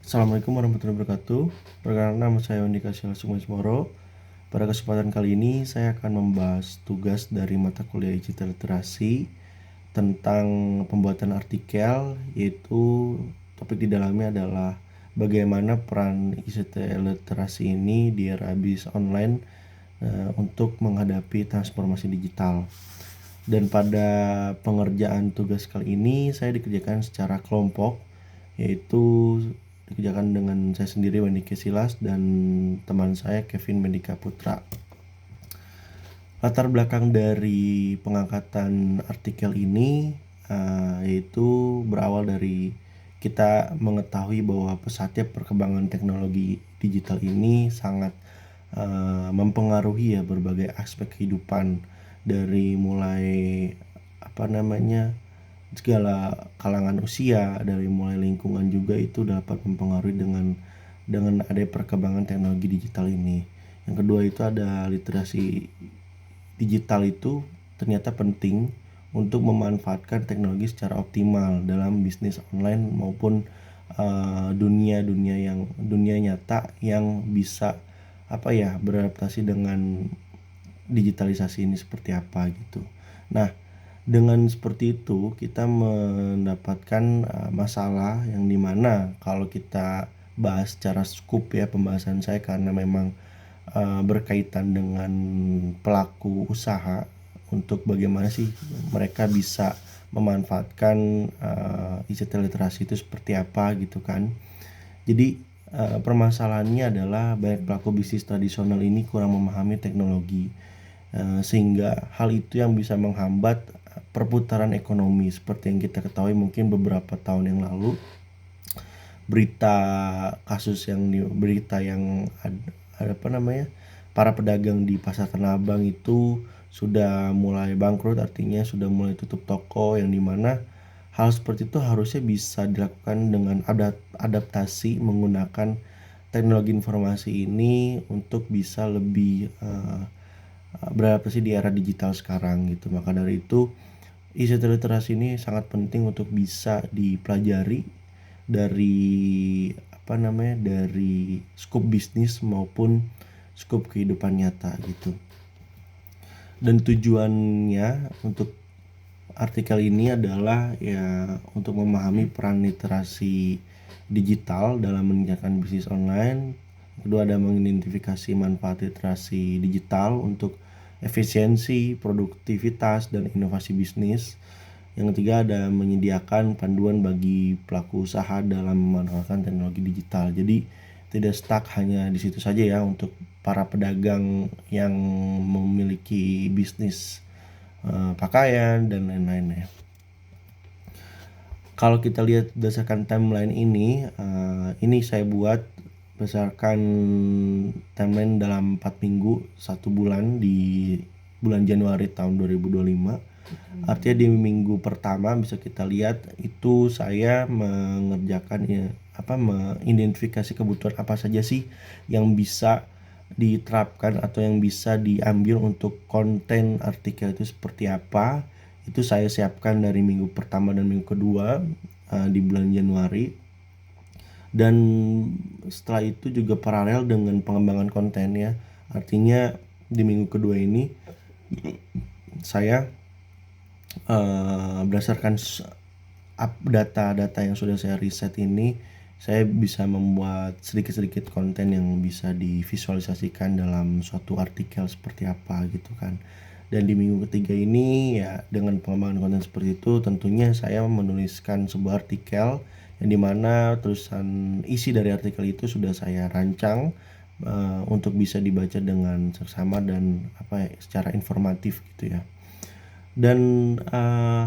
Assalamualaikum warahmatullahi wabarakatuh. Perkenalkan, nama saya Wandika Moro. Pada kesempatan kali ini saya akan membahas tugas dari mata kuliah ICT Literasi tentang pembuatan artikel, yaitu topik di dalamnya adalah bagaimana peran ICT Literasi ini di era bisnis online untuk menghadapi transformasi digital. Dan pada pengerjaan tugas kali ini saya dikerjakan secara kelompok, yaitu dikerjakan dengan saya sendiri Wendike Silas dan teman saya Kevin Mendika Putra. Latar belakang dari pengangkatan artikel ini yaitu berawal dari kita mengetahui bahwa pesatnya perkembangan teknologi digital ini sangat mempengaruhi ya berbagai aspek kehidupan, dari mulai segala kalangan usia, dari mulai lingkungan juga itu dapat mempengaruhi dengan ada perkembangan teknologi digital ini. Yang kedua itu ada literasi digital itu ternyata penting untuk memanfaatkan teknologi secara optimal dalam bisnis online maupun dunia nyata yang bisa beradaptasi dengan digitalisasi ini seperti apa gitu. Nah, dengan seperti itu kita mendapatkan masalah yang dimana kalau kita bahas secara skup ya pembahasan saya, karena memang berkaitan dengan pelaku usaha untuk bagaimana sih mereka bisa memanfaatkan ICT literasi itu seperti apa gitu kan. Jadi permasalahannya adalah banyak pelaku bisnis tradisional ini kurang memahami teknologi, sehingga hal itu yang bisa menghambat perputaran ekonomi. Seperti yang kita ketahui mungkin beberapa tahun yang lalu berita yang para pedagang di pasar Tanah Abang itu sudah mulai bangkrut, artinya sudah mulai tutup toko, yang dimana hal seperti itu harusnya bisa dilakukan dengan adaptasi menggunakan teknologi informasi ini untuk bisa lebih beradaptasi di era digital sekarang gitu. Maka dari itu ICT literasi ini sangat penting untuk bisa dipelajari dari skup bisnis maupun skup kehidupan nyata gitu. Dan tujuannya untuk artikel ini adalah ya untuk memahami peran literasi digital dalam meningkatkan bisnis online. Kedua, ada mengidentifikasi manfaat literasi digital untuk efisiensi, produktivitas, dan inovasi bisnis. Yang ketiga, ada menyediakan panduan bagi pelaku usaha dalam memanfaatkan teknologi digital. Jadi tidak stuck hanya di situ saja ya untuk para pedagang yang memiliki bisnis pakaian dan lain-lain ya. Kalau kita lihat berdasarkan timeline ini saya buat berdasarkan timeline dalam 4 minggu 1 bulan di bulan Januari tahun 2025. Artinya di minggu pertama bisa kita lihat itu saya mengerjakan mengidentifikasi kebutuhan apa saja sih yang bisa diterapkan atau yang bisa diambil untuk konten artikel itu seperti apa. Itu saya siapkan dari minggu pertama dan minggu kedua di bulan Januari. Dan setelah itu juga paralel dengan pengembangan konten ya. Artinya di minggu kedua ini saya berdasarkan data-data yang sudah saya riset ini, saya bisa membuat sedikit-sedikit konten yang bisa divisualisasikan dalam suatu artikel seperti apa gitu kan. Dan di minggu ketiga ini ya dengan pengembangan konten seperti itu, tentunya saya menuliskan sebuah artikel yang dimana tulisan isi dari artikel itu sudah saya rancang untuk bisa dibaca dengan seksama dan secara informatif gitu ya. Dan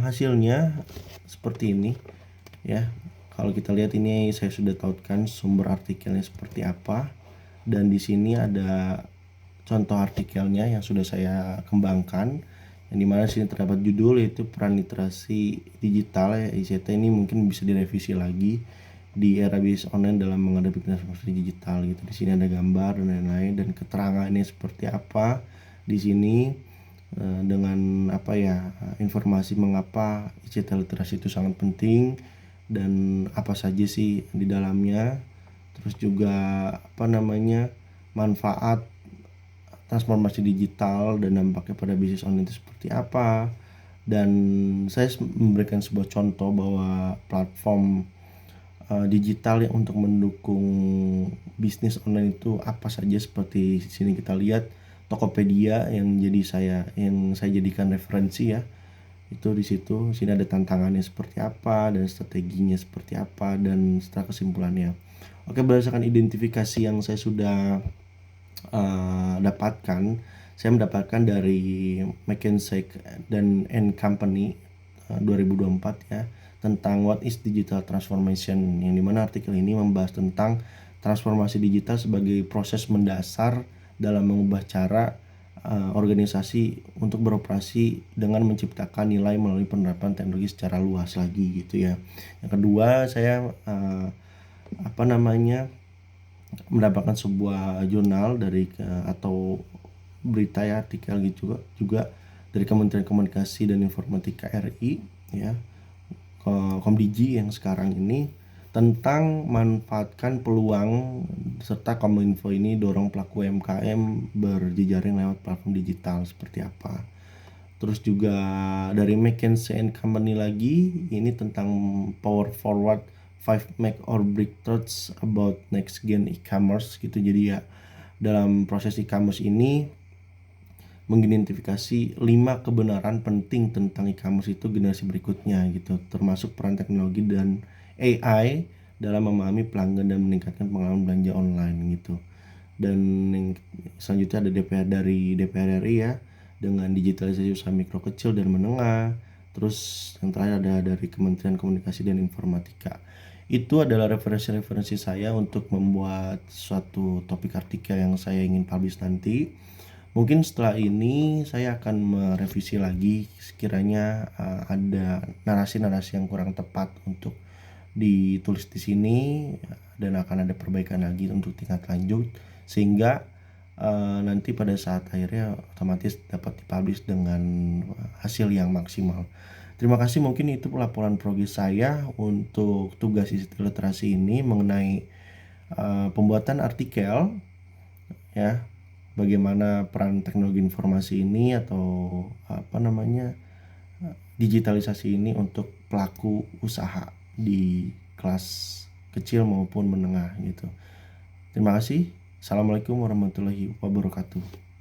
hasilnya seperti ini ya. Kalau kita lihat ini saya sudah tautkan sumber artikelnya seperti apa, dan di sini ada contoh artikelnya yang sudah saya kembangkan, yang dimana sini terdapat judul yaitu peran literasi digital ya ICT ini mungkin bisa direvisi lagi di era bisnis online dalam menghadapi transformasi digital gitu. Di sini ada gambar dan lain-lain dan keterangannya seperti apa di sini. Dengan informasi mengapa ICT literasi itu sangat penting dan apa saja sih di dalamnya. terus juga manfaat transformasi digital dan dampaknya pada bisnis online itu seperti apa. Dan saya memberikan sebuah contoh bahwa platform digital yang untuk mendukung bisnis online itu apa saja, seperti sini kita lihat Tokopedia yang saya jadikan referensi ya. Itu di situ, sini ada tantangannya seperti apa dan strateginya seperti apa dan setelah kesimpulannya. Oke, berdasarkan identifikasi yang saya sudah dapatkan, saya mendapatkan dari McKinsey dan Company 2024 ya, tentang what is digital transformation, yang dimana artikel ini membahas tentang transformasi digital sebagai proses mendasar dalam mengubah cara organisasi untuk beroperasi dengan menciptakan nilai melalui penerapan teknologi secara luas lagi gitu ya. Yang kedua, saya mendapatkan sebuah jurnal atau berita ya, artikel gitu juga dari Kementerian Komunikasi dan Informatika RI ya, Komdigi yang sekarang ini, tentang manfaatkan peluang serta Kominfo ini dorong pelaku UMKM berjejaring lewat platform digital seperti apa. Terus juga dari McKinsey and Company lagi, ini tentang Power Forward 5 make or break truths about next gen e-commerce gitu. Jadi ya, dalam proses e-commerce ini mengidentifikasi 5 kebenaran penting tentang e-commerce itu generasi berikutnya gitu, termasuk peran teknologi dan AI dalam memahami pelanggan dan meningkatkan pengalaman belanja online gitu. Dan yang selanjutnya ada DPR RI ya, dengan digitalisasi usaha mikro, kecil dan menengah. Terus yang terakhir ada dari Kementerian Komunikasi dan Informatika. Itu adalah referensi-referensi saya untuk membuat suatu topik artikel yang saya ingin publish nanti. Mungkin setelah ini saya akan merevisi lagi sekiranya ada narasi-narasi yang kurang tepat untuk ditulis di sini, dan akan ada perbaikan lagi untuk tingkat lanjut sehingga nanti pada saat akhirnya otomatis dapat dipublish dengan hasil yang maksimal. Terima kasih, mungkin itu laporan progres saya untuk tugas literasi ini mengenai pembuatan artikel ya, bagaimana peran teknologi informasi ini atau digitalisasi ini untuk pelaku usaha di kelas kecil maupun menengah gitu. Terima kasih. Assalamualaikum warahmatullahi wabarakatuh.